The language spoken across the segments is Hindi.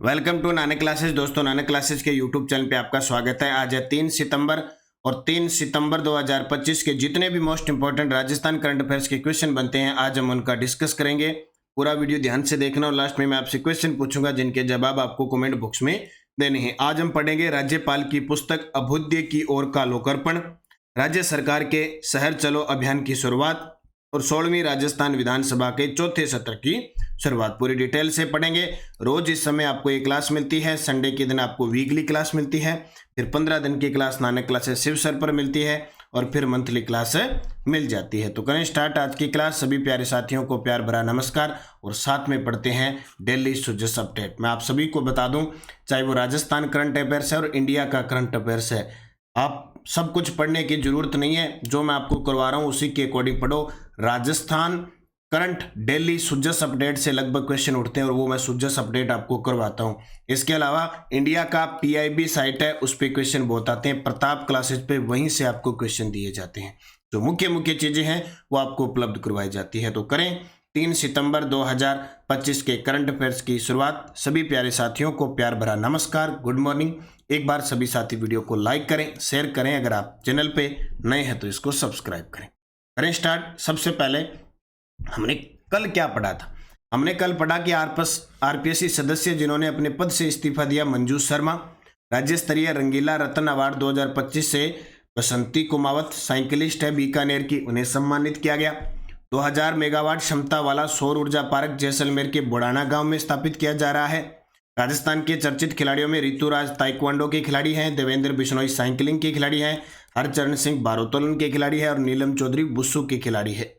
Welcome to Nanak classes. दोस्तों, नानक क्लासेस के यूट्यूब चैनल पे आपका स्वागत है। आज है 3 सितंबर और 3 सितंबर 2025 के जितने भी most important Rajasthan current affairs के क्वेश्चन बनते हैं आज हम उनका डिस्कस करेंगे। पूरा वीडियो ध्यान से देखना और लास्ट में मैं आपसे क्वेश्चन पूछूंगा जिनके जवाब आपको कमेंट बॉक्स में देने हैं। आज हम पढ़ेंगे राज्यपाल की पुस्तक अभ्युदय की ओर का लोकार्पण, राज्य सरकार के शहर चलो अभियान की शुरुआत और 16वीं राजस्थान विधानसभा के चौथे सत्र की शुरुआत। पूरी डिटेल से पढ़ेंगे। रोज इस समय आपको एक क्लास मिलती है। संडे के दिन आपको वीकली क्लास मिलती है, फिर 15 दिन की class Nanak classes Shiv sir पर मिलती है और फिर मंथली क्लास मिल जाती है। तो करें स्टार्ट आज की क्लास। सभी प्यारे साथियों को प्यार भरा नमस्कार और साथ में पढ़ते हैं डेली सुजस अपडेट। मैं आप सभी को बता दूं, चाहे वो राजस्थान करंट अफेयर्स है और इंडिया का करंट अफेयर्स है, आप सब कुछ पढ़ने की जरूरत नहीं है। जो मैं आपको करवा रहा हूं उसी के अकॉर्डिंग पढ़ो। Rajasthan current daily Sujas update से लगभग क्वेश्चन उठते हैं और वो मैं सुजस अपडेट आपको करवाता हूं। इसके अलावा इंडिया का पीआईबी साइट है, उस पर क्वेश्चन बहुत आते हैं। प्रताप क्लासेस पे वहीं से आपको क्वेश्चन दिए जाते हैं। जो मुख्य मुख्य चीजें हैं वो आपको उपलब्ध करवाई जाती है। तो करें 3 सितंबर 2025 के करंट अफेयर्स की शुरुआत। सभी प्यारे साथियों को प्यार भरा नमस्कार, गुड मॉर्निंग। एक बार सभी साथी वीडियो को लाइक करें, शेयर करें। अगर आप चैनल पे नए हैं तो इसको सब्सक्राइब करें। करें स्टार्ट। सबसे पहले हमने कल क्या पढ़ा था? हमने कल पढ़ा कि आरपीएससी सदस्य जिन्होंने अपने पद से इस्तीफा दिया, मंजू शर्मा। राज्य स्तरीय रंगीला रत्न अवार्ड 2025 से बसंती कुमावत साइकिलिस्ट है बीकानेर की, उन्हें सम्मानित किया गया। 2000 मेगावाट क्षमता वाला सौर ऊर्जा पार्क जैसलमेर के बुढ़ाना गांव में स्थापित किया जा रहा है। राजस्थान के चर्चित खिलाड़ियों में ऋतुराज ताइक्वांडो के खिलाड़ी हैं, देवेंद्र बिश्नोई साइकिलिंग के खिलाड़ी हैं, हरचरण सिंह भारोत्तोलन के खिलाड़ी है और नीलम चौधरी बुस्सू के खिलाड़ी है।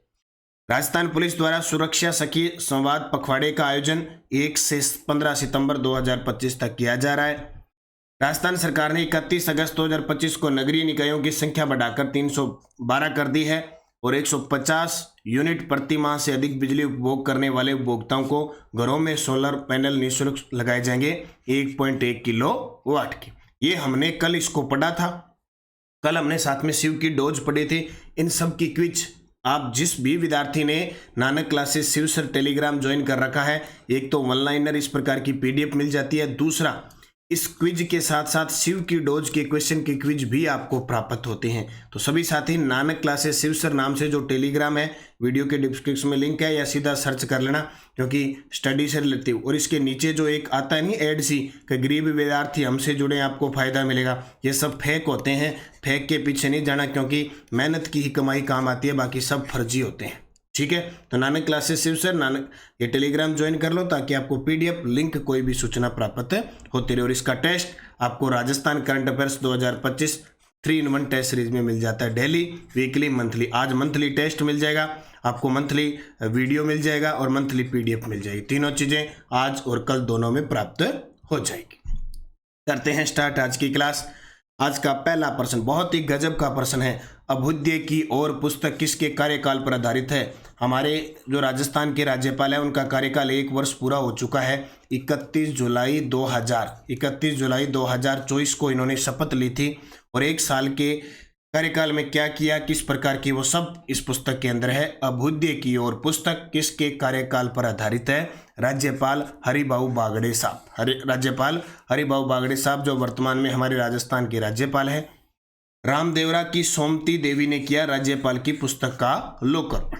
राजस्थान पुलिस द्वारा सुरक्षा सखी संवाद पखवाड़े का आयोजन 1 से 15 सितंबर 2025 तक किया जा रहा है। राजस्थान सरकार ने 31 अगस्त 2025 को नगरीय निकायों की संख्या बढ़ाकर 312 कर दी है और 150 यूनिट प्रति माह से अधिक बिजली उपभोग करने वाले उपभोक्ताओं को घरों में सोलर पैनल निःशुल्क लगाए जाएंगे 1.1 किलो वाट के। ये हमने कल इसको पढ़ा था। कल हमने साथ में शिव की डोज पढ़ी थी। इन सब की क्विज आप जिस भी विद्यार्थी ने Nanak classes Shiv sir Telegram join कर रखा है, एक तो वन लाइनर इस प्रकार की पीडीएफ मिल जाती है, दूसरा इस क्विज के साथ साथ शिव की डोज के क्वेश्चन के क्विज भी आपको प्राप्त होते हैं। तो सभी साथी नानक क्लासेस शिव सर नाम से जो टेलीग्राम है, वीडियो के डिस्क्रिप्शन में लिंक है या सीधा सर्च कर लेना, क्योंकि स्टडी से रिलेटिव। और इसके नीचे जो एक आता है नहीं एड सी कि गरीब विद्यार्थी हमसे जुड़े, आपको फायदा मिलेगा, ये सब फेक होते हैं। फेक के पीछे नहीं जाना, क्योंकि मेहनत की ही कमाई काम आती है, बाकी सब फर्जी होते हैं। ठीक है, तो नानक क्लासेस शिव सर नानक ये टेलीग्राम ज्वाइन कर लो ताकि आपको पीडीएफ लिंक कोई भी सूचना प्राप्त होती रहे। और इसका टेस्ट आपको Rajasthan current affairs 2025 3-in-1 test series में मिल जाता है, डेली, वीकली, मंथली। आज मंथली टेस्ट मिल जाएगा आपको, मंथली वीडियो मिल जाएगा और मंथली पीडीएफ मिल जाएगी। तीनों चीजें आज और कल दोनों में प्राप्त हो जाएगी। करते हैं स्टार्ट आज की क्लास। आज का पहला प्रश्न बहुत ही गजब का प्रश्न है। अभ्युदय की ओर पुस्तक किसके कार्यकाल पर आधारित है? हमारे जो राजस्थान के राज्यपाल है उनका कार्यकाल 1 वर्ष पूरा हो चुका है। 31 जुलाई 2024 को इन्होंने शपथ ली थी और 1 साल के कार्यकाल में क्या किया, किस प्रकार की, वो सब इस पुस्तक के अंदर है। अभ्युदय की ओर पुस्तक किसके कार्यकाल पर आधारित है? राज्यपाल हरिभाऊ बागड़े साहब। राज्यपाल हरिभाऊ बागड़े साहब जो वर्तमान में हमारे राजस्थान के राज्यपाल है। रामदेवरा की सोमती देवी ने किया राज्यपाल की पुस्तक का लोकार्पण।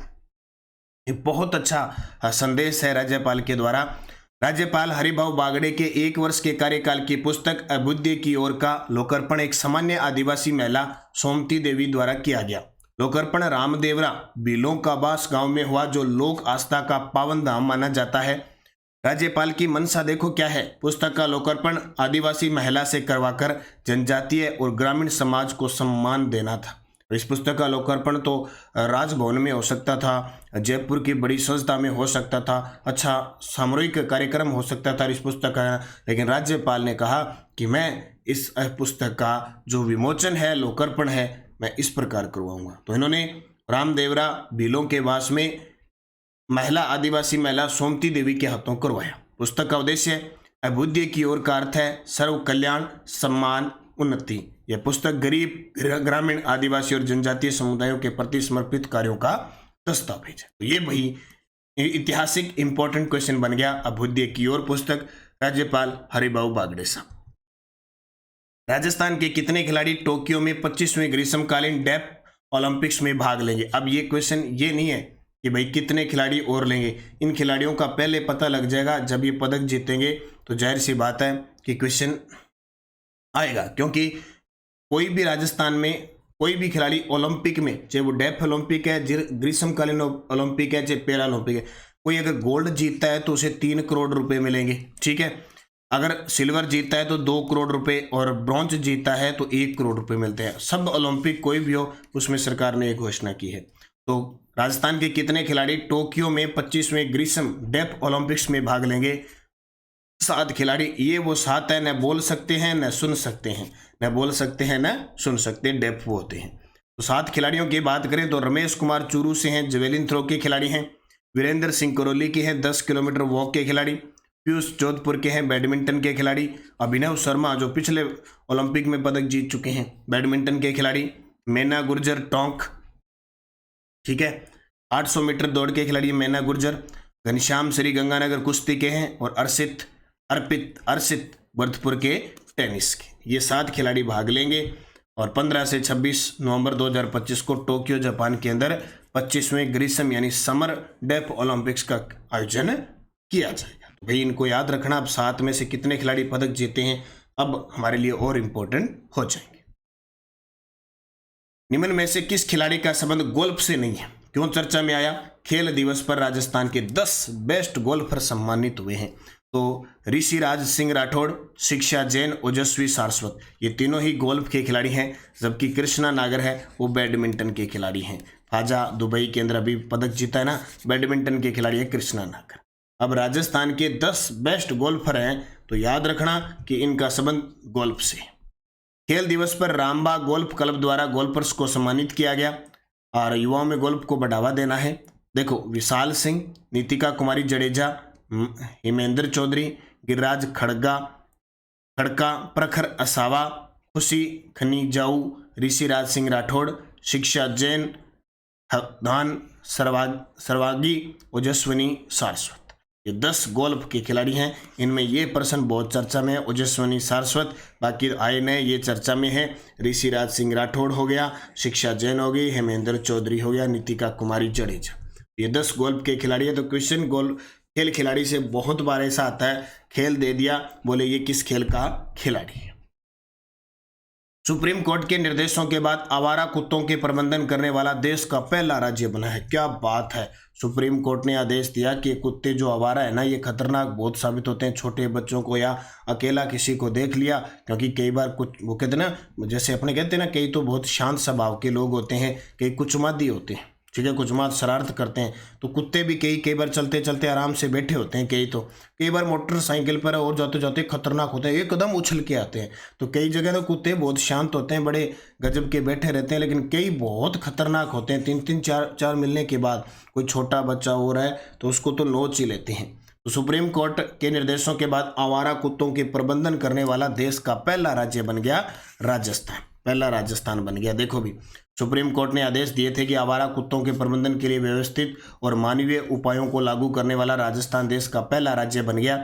ये बहुत अच्छा संदेश है राज्यपाल के द्वारा। राज्यपाल हरिभाऊ बागड़े के 1 वर्ष के कार्यकाल की पुस्तक अभ्युदय की ओर का लोकार्पण एक सामान्य आदिवासी महिला सोमती देवी द्वारा किया गया। लोकार्पण रामदेवरा बिलों का बास गांव में हुआ, जो लोक आस्था का पावन धाम माना जाता है। राज्यपाल की मंशा देखो क्या है? पुस्तक का लोकार्पण आदिवासी महिला से करवाकर जनजातीय और ग्रामीण समाज को सम्मान देना था। इस पुस्तक का लोकार्पण तो राजभवन में हो सकता था, जयपुर की बड़ी संस्था में हो सकता था, अच्छा सामूहिक कार्यक्रम हो सकता था इस पुस्तक का, लेकिन राज्यपाल ने कहा कि मैं इस पुस्तक का जो विमोचन है, लोकार्पण है, मैं इस प्रकार करवाऊंगा। तो इन्होंने रामदेवरा बिलों के वास में महिला आदिवासी महिला सोमती देवी के हाथों करवाया। पुस्तक का उद्देश्य अभ्युदय की ओर का अर्थ है सर्व कल्याण, सम्मान, उन्नति। यह पुस्तक गरीब, ग्रामीण, आदिवासी और जनजातीय समुदायों के प्रति समर्पित कार्यों का दस्तावेज है। तो ये भाई ऐतिहासिक इंपॉर्टेंट क्वेश्चन बन गया। अभ्युदय की ओर पुस्तक राज्यपाल हरिभाऊ बागड़े साहब। राजस्थान के कितने खिलाड़ी टोक्यो में 25वें ग्रीष्मकालीन डेफ ओलंपिक्स में भाग लेंगे? अब ये क्वेश्चन ये नहीं है कि भाई कितने खिलाड़ी और लेंगे, इन खिलाड़ियों का पहले पता लग जाएगा जब ये पदक जीतेंगे, तो जाहिर सी बात है कि क्वेश्चन आएगा। क्योंकि कोई भी राजस्थान में कोई भी खिलाड़ी ओलंपिक में, चाहे वो डेफ ओलंपिक है, ग्रीष्मकालीन ओलंपिक है, चाहे पैरा ओलंपिक है, कोई अगर गोल्ड जीतता है तो उसे 3 करोड़ रुपए मिलेंगे, ठीक है। अगर सिल्वर जीतता है तो 2 करोड़ रुपए, और ब्रॉन्ज जीतता है तो 1 करोड़ रुपए मिलते हैं। सब ओलंपिक कोई भी हो उसमें सरकार ने एक घोषणा की है। तो राजस्थान के कितने खिलाड़ी टोक्यो में 25वें ग्रीष्म डेफ ओलंपिक्स में भाग लेंगे? 7 खिलाड़ी। ये वो 7 है, न बोल सकते हैं न सुन सकते हैं, न बोल सकते हैं न सुन सकते, डेफ वो होते हैं। तो 7 खिलाड़ियों की बात करें तो रमेश कुमार चूरू से हैं, जेवेलिन थ्रो के खिलाड़ी हैं। वीरेंद्र सिंह करौली के हैं, 10 किलोमीटर वॉक के खिलाड़ी। पीयूष जोधपुर के हैं, बैडमिंटन के खिलाड़ी। अभिनव शर्मा जो पिछले ओलंपिक में पदक जीत चुके हैं, बैडमिंटन के खिलाड़ी। मैना गुर्जर टोंक, ठीक है, 800 मीटर दौड़ के खिलाड़ी मैना गुर्जर। घनश्याम श्रीगंगानगर कुश्ती के हैं, और अर्षित बर्थपुर के टेनिस के। ये 7 खिलाड़ी भाग लेंगे, और 15 से 26 नवंबर 2025 को टोक्यो जापान के अंदर 25वें ग्रीष्म यानी समर डेफ ओलंपिक्स का आयोजन किया जाएगा। तो भाई इनको याद रखना। अब 7 में से कितने खिलाड़ी पदक जीते हैं अब हमारे लिए और इंपॉर्टेंट हो जाएंगे। निम्न में से किस खिलाड़ी का संबंध गोल्फ से नहीं है? क्यों चर्चा में आया? खेल दिवस पर राजस्थान के 10 बेस्ट गोल्फर सम्मानित हुए हैं। तो ऋषिराज सिंह राठौड़, शिक्षा जैन, ओजस्वी सारस्वत, ये तीनों ही गोल्फ के खिलाड़ी हैं। जबकि कृष्णा नागर है वो बैडमिंटन के खिलाड़ी हैं। फाजा दुबई के अंदर अभी पदक जीता है ना, बैडमिंटन के खिलाड़ी है कृष्णा नागर। अब राजस्थान के 10 बेस्ट गोल्फर हैं, तो याद रखना कि इनका संबंध गोल्फ से। खेल दिवस पर रामबाग गोल्फ क्लब द्वारा गोल्फर्स को सम्मानित किया गया, और युवाओं में गोल्फ को बढ़ावा देना है। देखो, विशाल सिंह, नीतिका कुमारी जडेजा, हिमेंद्र चौधरी, गिरिराज खड़का, प्रखर असावा, खुशी खनीजाऊ, ऋषिराज सिंह राठौड़, शिक्षा जैन, धान सरवागी, ओजस्विनी सारस्वत, ये 10 गोल्फ के खिलाड़ी हैं। इनमें ये पर्सन बहुत चर्चा में है, ओजस्विनी सारस्वत। बाकी आए नए ये चर्चा में है, ऋषिराज सिंह राठौड़ हो गया, शिक्षा जैन हो गई, हेमेंद्र चौधरी हो गया, नीतिका कुमारी जडेजा, ये 10 गोल्फ के खिलाड़ी है। तो क्वेश्चन गोल्फ खेल खिलाड़ी से बहुत बार ऐसा आता है, खेल दे दिया, बोले ये किस खेल का खिलाड़ी है। सुप्रीम कोर्ट के निर्देशों के बाद आवारा कुत्तों के प्रबंधन करने वाला देश का पहला राज्य बना है। क्या बात है, सुप्रीम कोर्ट ने आदेश दिया कि कुत्ते जो आवारा है ना, ये खतरनाक बहुत साबित होते हैं छोटे बच्चों को, या अकेला किसी को देख लिया। क्योंकि कई बार कुछ वो कहते हैं ना, जैसे अपने कहते हैं ना, कई तो बहुत शांत स्वभाव के लोग होते हैं, कई कुछ मादी होते हैं, ठीक है, कुछ मात शरारत करते हैं। तो कुत्ते भी कई बार चलते चलते आराम से बैठे होते हैं, कई बार मोटरसाइकिल पर और जाते जाते खतरनाक होते हैं, एकदम उछल के आते हैं। तो कई जगह तो कुत्ते बहुत शांत होते हैं, बड़े गजब के बैठे रहते हैं, लेकिन कई बहुत खतरनाक होते हैं। 3-3 4 मिलने के बाद कोई छोटा बच्चा हो रहा है तो उसको तो नोच ही लेते हैं। तो सुप्रीम कोर्ट के निर्देशों के बाद आवारा कुत्तों के प्रबंधन करने वाला देश का पहला राज्य बन गया राजस्थान, पहला राजस्थान बन गया। देखो भी, सुप्रीम कोर्ट ने आदेश दिए थे कि आवारा कुत्तों के प्रबंधन के लिए व्यवस्थित और मानवीय उपायों को लागू करने वाला राजस्थान देश का पहला राज्य बन गया।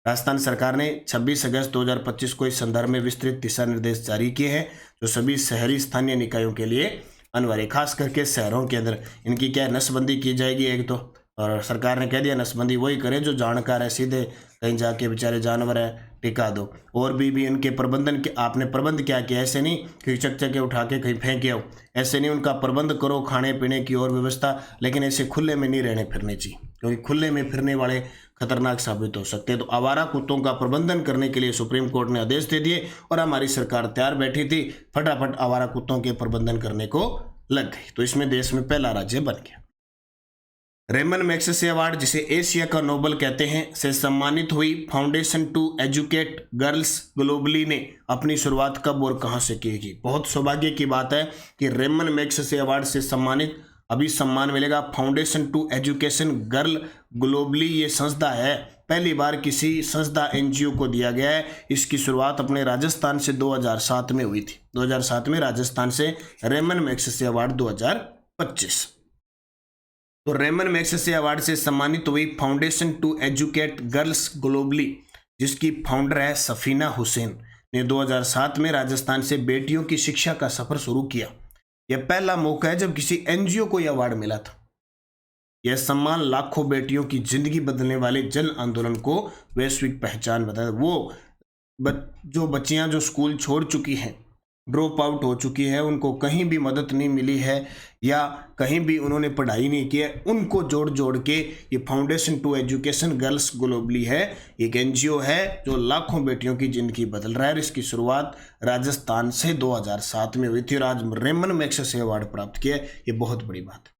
राजस्थान सरकार ने 26 अगस्त 2025 को इस संदर्भ में विस्तृत दिशा निर्देश जारी किए हैं, जो सभी शहरी स्थानीय निकायों के लिए अनिवार्य, खास करके शहरों के अंदर इनकी क्या नसबंदी की जाएगी। एक तो, और सरकार ने कह दिया नसबंदी वही करे जो जानकार है, सीधे कहीं जाके बेचारे जानवर है टिका दो। और भी इनके प्रबंधन के आपने प्रबंध क्या किया, ऐसे नहीं कि चकचके उठा के कहीं फेंक आओ, ऐसे नहीं, उनका प्रबंध करो, खाने पीने की और व्यवस्था, लेकिन ऐसे खुले में नहीं रहने फिरने चाहिए, क्योंकि खुले में फिरने वाले खतरनाक साबित हो सकते हैं। तो आवारा कुत्तों का प्रबंधन करने के लिए सुप्रीम कोर्ट ने आदेश दे दिए, और हमारी सरकार तैयार बैठी थी, फटाफट आवारा कुत्तों के प्रबंधन करने को लग गई। तो इसमें देश में पहला राज्य बन गया। रेमन मैग्सेसे अवार्ड, जिसे एशिया का नोबेल कहते हैं, से सम्मानित हुई foundation to educate girls globally ने अपनी शुरुआत कब और कहां से की थी? बहुत सौभाग्य की बात है कि रेमन मैग्सेसे अवार्ड से सम्मानित अभी सम्मान मिलेगा foundation to education girl globally, ये संस्था है, पहली बार किसी संस्था एनजीओ को दिया गया है। इसकी शुरुआत अपने राजस्थान से 2007 में हुई थी। 2007 में राजस्थान से रेमन मैग्सेसे अवार्ड 2025। तो रेमन मैग्सेसे अवार्ड से सम्मानित हुई foundation to educate girls globally, जिसकी फाउंडर है सफीना हुसैन, ने 2007 में राजस्थान से बेटियों की शिक्षा का सफर शुरू किया। यह पहला मौका है जब किसी एनजीओ को यह अवार्ड मिला था। यह सम्मान लाखों बेटियों की जिंदगी बदलने वाले जन आंदोलन को वैश्विक पहचान बताया। वो जो बच्चियां जो स्कूल छोड़ चुकी हैं, ड्रॉप आउट हो चुकी है, उनको कहीं भी मदद नहीं मिली है या कहीं भी उन्होंने पढ़ाई नहीं की है, उनको जोड़ जोड़ के ये foundation to education girls globally है, एक एनजीओ है जो लाखों बेटियों की जिंदगी बदल रहा है। इसकी शुरुआत राजस्थान से 2007 में हुई थी और आज रेमन मैग्सेसे अवार्ड प्राप्त किया। ये बहुत बड़ी बात है।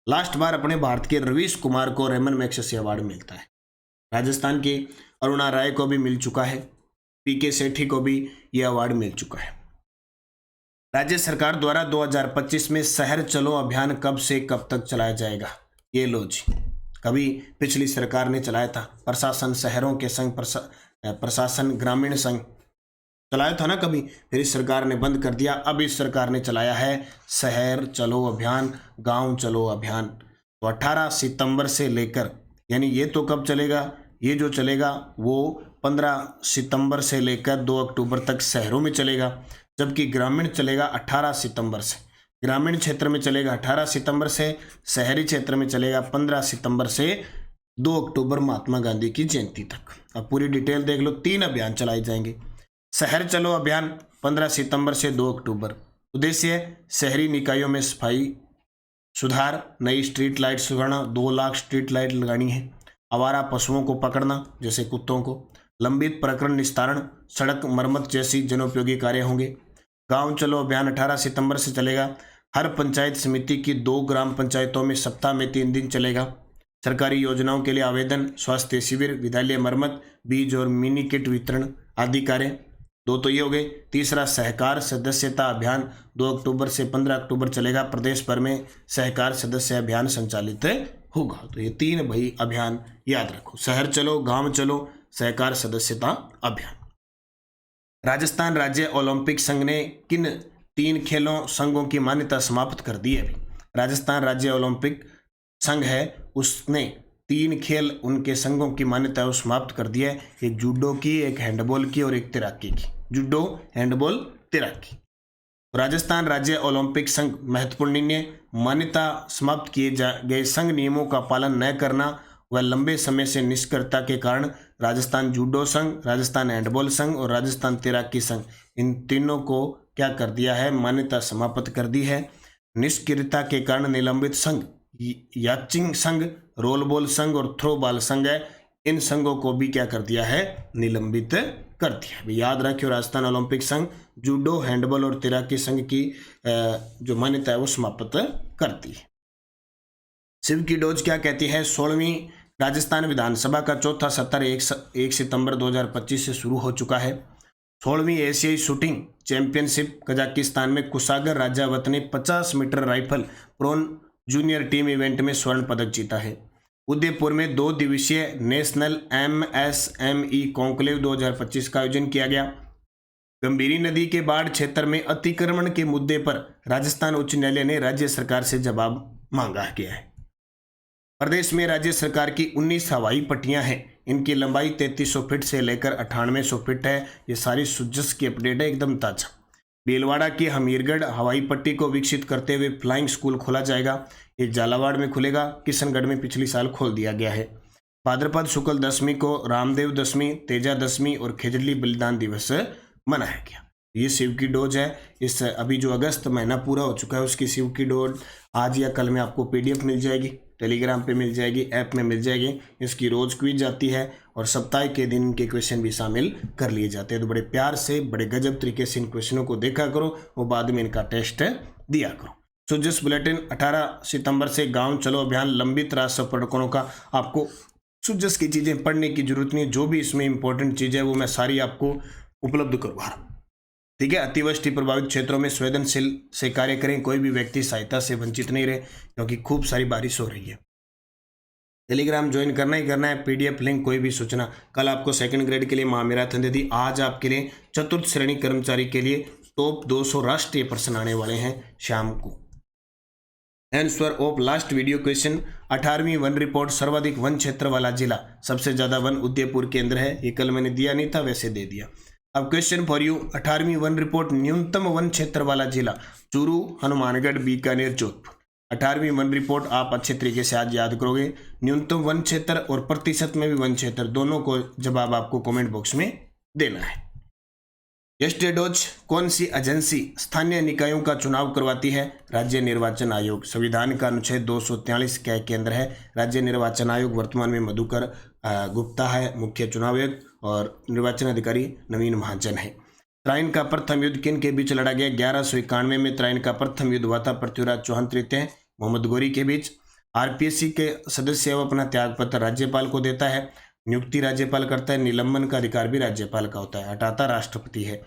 लास्ट बार अपने भारत के रवीश कुमार को रेमन मैग्सेसे अवार्ड मिलता है। राजस्थान की अरुणा राय को भी मिल चुका है, पीके सेठी को भी यह अवार्ड मिल चुका है। राज्य सरकार द्वारा 2025 में शहर चलो अभियान कब से कब तक चलाया जाएगा? ये लो जी, कभी पिछली सरकार ने चलाया था, प्रशासन शहरों के संघ प्रशासन ग्रामीण संघ चलाया था ना कभी, फिर इस सरकार ने बंद कर दिया। अब इस सरकार ने चलाया है शहर चलो अभियान, गांव चलो अभियान। तो 18 सितंबर से लेकर, यानी ये तो कब चलेगा, ये जो चलेगा वो 15 सितंबर से लेकर 2 अक्टूबर तक शहरों में चलेगा, जबकि ग्रामीण चलेगा 18 सितंबर से। ग्रामीण क्षेत्र में चलेगा 18 सितंबर से, शहरी क्षेत्र में चलेगा 15 सितंबर से 2 अक्टूबर महात्मा गांधी की जयंती तक। अब पूरी डिटेल देख लो। 3 अभियान चलाए जाएंगे। शहर चलो अभियान 15 सितंबर से 2 अक्टूबर। उद्देश्य शहरी निकायों में सफाई सुधार, नई स्ट्रीट लाइट सुधारना, 2 लाख स्ट्रीट लाइट लगानी है, आवारा पशुओं को पकड़ना जैसे कुत्तों को, लंबित प्रकरण निस्तारण, सड़क मरम्मत जैसी जनोपयोगी कार्य होंगे। गांव चलो अभियान 18 सितंबर से चलेगा। हर पंचायत समिति की 2 ग्राम पंचायतों में सप्ताह में 3 दिन चलेगा। सरकारी योजनाओं के लिए आवेदन, स्वास्थ्य शिविर, विद्यालय मरम्मत, बीज और मिनी किट वितरण आदि कार्य। 2 तो ये हो गए। तीसरा सहकार सदस्यता अभियान 2 अक्टूबर से 15 अक्टूबर चलेगा। प्रदेश भर में सहकार सदस्य अभियान संचालित होगा। तो ये 3 भाई अभियान याद रखो, शहर चलो, गांव चलो, सहकार सदस्यता अभियान। राजस्थान राज्य ओलंपिक संघ ने किन 3 खेलों संघों की मान्यता समाप्त कर दी है? अभी राजस्थान राज्य ओलंपिक संघ है, उसने 3 खेल उनके संघों की मान्यता समाप्त कर दी है। एक जूडो की, एक हैंडबॉल की और एक तैराकी की। जूडो, हैंडबॉल, तैराकी। राजस्थान राज्य ओलंपिक संघ महत्वपूर्ण निर्णय, मान्यता समाप्त किए गए संघ नियमों का पालन न करना व लंबे समय से निष्क्रियता के कारण राजस्थान जूडो संघ, राजस्थान हैंडबॉल संघ और राजस्थान तैराकी संघ, इन तीनों को क्या कर दिया है? मान्यता समाप्त कर दी है। निष्क्रियता के कारण निलंबित संघ याचिंग संघ, रोल बॉल संघ और थ्रो बॉल संघ है, इन संघों को भी क्या कर दिया है? निलंबित कर दिया है। याद रखियो, राजस्थान ओलंपिक संघ जूडो, हैंडबॉल और तैराकी संघ की जो मान्यता है वो समाप्त करती है। शिव की डोज क्या कहती है? 16वीं राजस्थान विधानसभा का चौथा सत्र 1 सितंबर 2025 से शुरू हो चुका है। 16वीं एशियाई शूटिंग चैंपियनशिप कजाकिस्तान में कुशागर राज्यावत ने 50 metre rifle prone junior team event में स्वर्ण पदक जीता है। उदयपुर में 2 दिवसीय नेशनल MSME कॉन्क्लेव 2025 का आयोजन किया गया। गंभीरी नदी के बाढ़ क्षेत्र में अतिक्रमण के मुद्दे पर राजस्थान उच्च न्यायालय ने राज्य सरकार से जवाब मांगा गया है। प्रदेश में राज्य सरकार की 19 हवाई पट्टियां हैं। इनकी लंबाई 3300 फीट से लेकर 9800 फीट है। ये सारी सुजस की अपडेट है, एकदम ताजा। भीलवाड़ा की हमीरगढ़ हवाई पट्टी को विकसित करते हुए फ्लाइंग स्कूल खोला जाएगा। ये झालावाड़ में खुलेगा। किशनगढ़ में पिछली साल खोल दिया गया है। भाद्रपद शुक्ल दशमी को रामदेव दशमी, तेजा दशमी और खेजड़ी बलिदान दिवस मनाया गया। ये शिव की डोज है। इस अभी जो अगस्त महीना पूरा हो चुका है उसकी शिव की डोज आज या कल में आपको PDF मिल जाएगी, टेलीग्राम पे मिल जाएगी, ऐप में मिल जाएगी। इसकी रोज क्विज आती है और सप्ताह के दिन के क्वेश्चन भी शामिल कर लिए जाते हैं। तो बड़े प्यार से, बड़े गजब तरीके से इन क्वेश्चनों को देखा करो, वो बाद में इनका टेस्ट दिया करो। सुजस बुलेटिन 18 सितंबर से गांव चलो अभियान, लंबित राष्ट्र प्रकरणों का आपको सुजस की चीज़ें पढ़ने की जरूरत नहीं है। जो भी इसमें इंपॉर्टेंट चीज़ है वो मैं सारी आपको उपलब्ध करवा रहा हूँ। ठीक है। अतिवृष्टि प्रभावित क्षेत्रों में संवेदनशील से कार्य करें। कोई भी व्यक्ति सहायता से वंचित नहीं रहे क्योंकि खूब सारी बारिश हो रही है। टेलीग्राम ज्वाइन करना ही करना है। PDF लिंक कोई भी सूचना। कल आपको 2nd ग्रेड के लिए महामैराथन दे दी। आज आपके लिए 4th श्रेणी कर्मचारी के लिए टॉप 200 राष्ट्रीय प्रश्न आने वाले हैं शाम को। Answer of last video question. 18वीं वन रिपोर्ट सर्वाधिक वन क्षेत्र वाला जिला, सबसे ज्यादा वन उदयपुर केंद्र है। ये कल मैंने दिया नहीं था, वैसे दे दिया। अब क्वेश्चन फॉर यू, 18वीं वन रिपोर्ट न्यूनतम वन क्षेत्र वाला जिला, चूरू, हनुमानगढ़, बीकानेर, जोधपुर। 18वीं वन रिपोर्ट आप अच्छे तरीके से आज याद करोगे। न्यूनतम वन क्षेत्र और प्रतिशत में भी वन क्षेत्र, दोनों को जवाब आपको कमेंट बॉक्स में देना है। एस्टेडोज कौन सी एजेंसी स्थानीय निकायों का चुनाव करवाती है? राज्य निर्वाचन आयोग। संविधान का अनुच्छेद 243 के केंद्र है राज्य निर्वाचन आयोग। वर्तमान में मधुकर गुप्ता है मुख्य चुनाव आयुक्त और निर्वाचन अधिकारी नवीन महाजन है। त्राइन का प्रथम युद्ध किन के बीच लड़ा गया? 1191 में त्राइन का प्रथम युद्ध हुआ था पृथ्वीराज चौहान तृतीय मोहम्मद गौरी के बीच। आरपीएससी के सदस्य अपना त्यागपत्र राज्यपाल को देता है, नियुक्ति राज्यपाल करता है, निलंबन का अधिकार भी राज्यपाल का होता है, हटाता राष्ट्रपति है।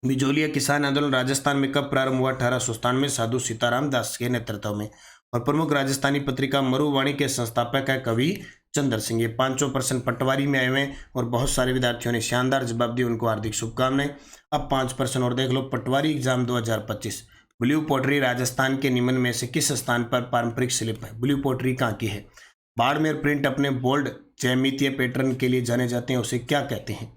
बिजोलिया किसान आंदोलन राजस्थान में कब प्रारंभ हुआ? 1897 में साधु सीताराम दास के नेतृत्व में। और प्रमुख राजस्थानी पत्रिका मरुवाणी के संस्थापक है कवि चंद्र सिंह। ये 500 प्रश्न पटवारी में आए हुए और बहुत सारे विद्यार्थियों ने शानदार जवाब दिए, उनको हार्दिक शुभकामनाएं। अब 5 प्रश्न और देख लो। पटवारी एग्जाम 2025, ब्लू पोट्री राजस्थान के निम्न में से किस स्थान पर पारंपरिक शिल्प है? ब्लू पोट्री कहाँ की है? बाड़मेर प्रिंट अपने बोल्ड ज्यामितीय पैटर्न के लिए जाने जाते हैं, उसे क्या कहते हैं?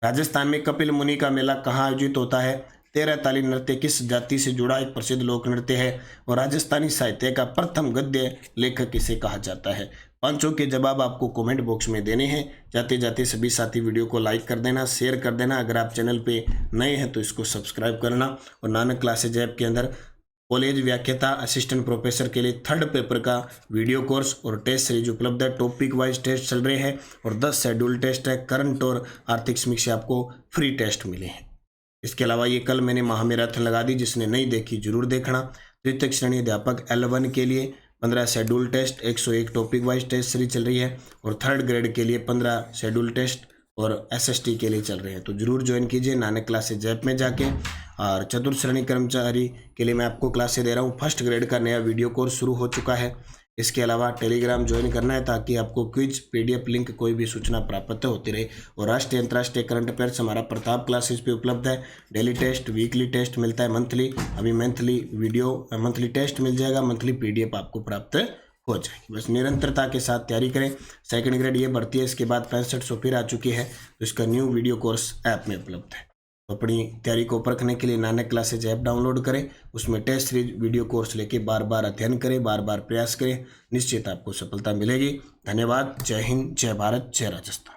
राजस्थान में कपिल मुनि का मेला कहाँ आयोजित होता है? 13 ताली नृत्य किस जाति से जुड़ा एक प्रसिद्ध लोक नृत्य है? और राजस्थानी साहित्य का प्रथम गद्य लेखक किसे कहा जाता है? पांचों के जवाब आपको कमेंट बॉक्स में देने हैं। जाते जाते सभी साथी वीडियो को लाइक कर देना, शेयर कर देना। अगर आप चैनल पे नए हैं तो इसको सब्सक्राइब करना। और नानक क्लासेज ऐप के अंदर कॉलेज व्याख्याता असिस्टेंट प्रोफेसर के लिए 3rd पेपर का वीडियो कोर्स और टेस्ट सीरीज उपलब्ध है। टॉपिक वाइज टेस्ट चल रहे हैं और 10 शेड्यूल टेस्ट है। करंट और आर्थिक समीक्षा से आपको फ्री टेस्ट मिले हैं। इसके अलावा ये कल मैंने महामैराथन लगा दी, जिसने नहीं देखी जरूर देखना। तृतीय श्रेणी अध्यापक L1 के लिए 15 schedule test, 101 topic wise test series चल रही है। और 3rd ग्रेड के लिए 15 शेड्यूल टेस्ट और SST के लिए चल रहे हैं। तो जरूर ज्वाइन कीजिए नानक क्लासेज ऐप में जाके। और चतुर्थ श्रेणी कर्मचारी के लिए मैं आपको क्लासेस दे रहा हूँ। 1st ग्रेड का नया वीडियो कोर्स शुरू हो चुका है। इसके अलावा टेलीग्राम ज्वाइन करना है ताकि आपको क्विज PDF लिंक कोई भी सूचना प्राप्त होती रहे। और राष्ट्रीय अंतर्राष्ट्रीय करंट अफेयर्स हमारा प्रताप क्लासेस पे उपलब्ध है। डेली टेस्ट, वीकली टेस्ट मिलता है, मंथली अभी मंथली वीडियो मंथली टेस्ट मिल जाएगा, मंथली PDF आपको प्राप्त हो जाएगी। बस निरंतरता के साथ तैयारी करें। 2nd ग्रेड ये भर्ती है, इसके बाद 6500 फिर आ चुकी है, तो इसका न्यू वीडियो कोर्स ऐप में उपलब्ध है। तो अपनी तैयारी को परखने के लिए नानक क्लासेज ऐप डाउनलोड करें, उसमें टेस्ट सीरीज वीडियो कोर्स लेके बार बार अध्ययन करें, बार बार प्रयास करें, निश्चित आपको सफलता मिलेगी। धन्यवाद। जय हिंद, जय भारत, जय राजस्थान।